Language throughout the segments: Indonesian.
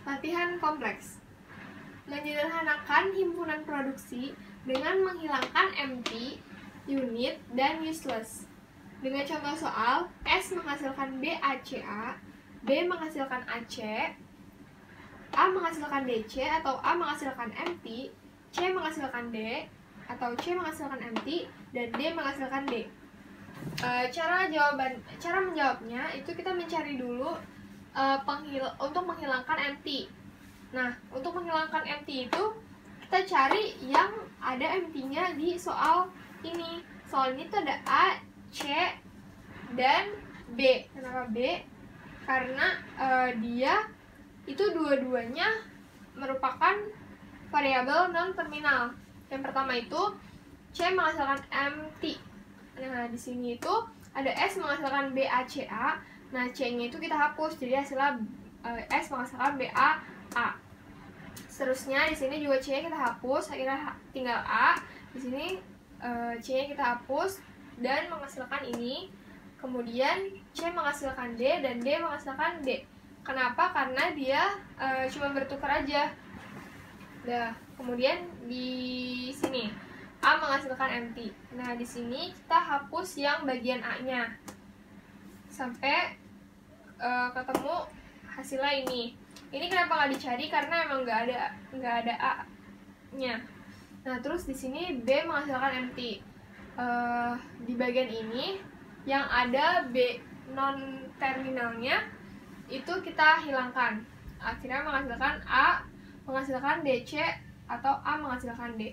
Latihan kompleks. Menyederhanakan himpunan produksi dengan menghilangkan empty, unit, dan useless. Dengan contoh soal, S menghasilkan BACA, B menghasilkan AC, A menghasilkan DC atau A menghasilkan empty, C menghasilkan D atau C menghasilkan empty, dan D menghasilkan D. Cara menjawabnya itu kita mencari dulu untuk menghilangkan empty. Nah, untuk menghilangkan empty itu kita cari yang ada empty-nya di soal ini. Soal ini tuh ada A, C, dan B. Kenapa B? Karena dia itu dua-duanya merupakan variabel non-terminal. Yang pertama itu C menghasilkan empty. Nah, di sini itu ada S menghasilkan BACA. Nah, C-nya itu kita hapus, jadi hasilnya S menghasilkan BAA. Seterusnya di sini juga C-nya kita hapus, akhirnya tinggal A. Di sini C-nya kita hapus dan menghasilkan ini. Kemudian C menghasilkan D dan D menghasilkan D. Kenapa? Karena dia cuma bertukar aja. Nah, kemudian di sini A menghasilkan empty. Nah, di sini kita hapus yang bagian A-nya sampai ketemu hasilnya ini. Ini kenapa nggak dicari? Karena emang nggak ada A-nya. Nah, terus di sini B menghasilkan empty. Di bagian ini yang ada B non terminalnya itu kita hilangkan. Akhirnya menghasilkan A menghasilkan DC atau A menghasilkan D.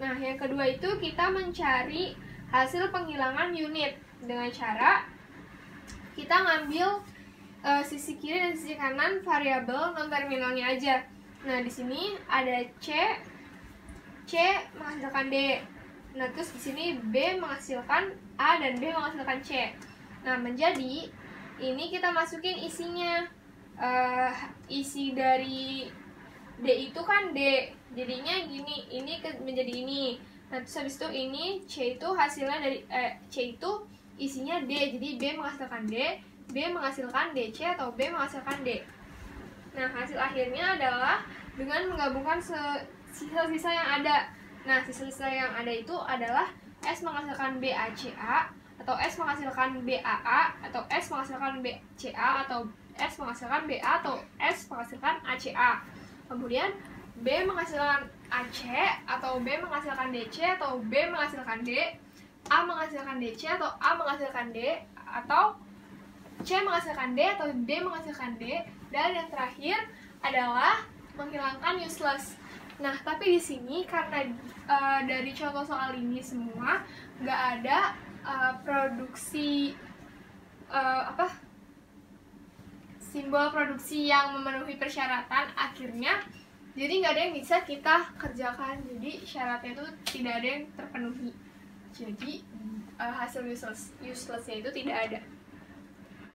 Nah, yang kedua itu kita mencari hasil penghilangan unit dengan cara kita ngambil sisi kiri dan sisi kanan variabel non-terminalnya aja. Nah, di sini ada C menghasilkan D. Nah, terus di sini B menghasilkan A dan B menghasilkan C. Nah, menjadi ini kita masukin isinya. Isi dari D itu kan D, jadinya gini, ini menjadi ini. Nah, terus habis itu ini C itu hasilnya dari C itu isinya D, jadi B menghasilkan D, B menghasilkan DC atau B menghasilkan D. Nah, hasil akhirnya adalah dengan menggabungkan sisa-sisa yang ada. Nah, sisa-sisa yang ada itu adalah S menghasilkan BACA atau S menghasilkan BAA atau S menghasilkan BCA atau S menghasilkan BA atau S menghasilkan ACA. Kemudian B menghasilkan AC atau B menghasilkan DC atau B menghasilkan D, A menghasilkan DC atau A menghasilkan D, atau C menghasilkan D atau D menghasilkan D, dan yang terakhir adalah menghilangkan useless. Nah, tapi di sini karena dari contoh soal ini semua nggak ada produksi simbol produksi yang memenuhi persyaratan, akhirnya jadi nggak ada yang bisa kita kerjakan. Jadi syaratnya itu tidak ada yang terpenuhi. Jadi hasil uselessnya itu tidak ada.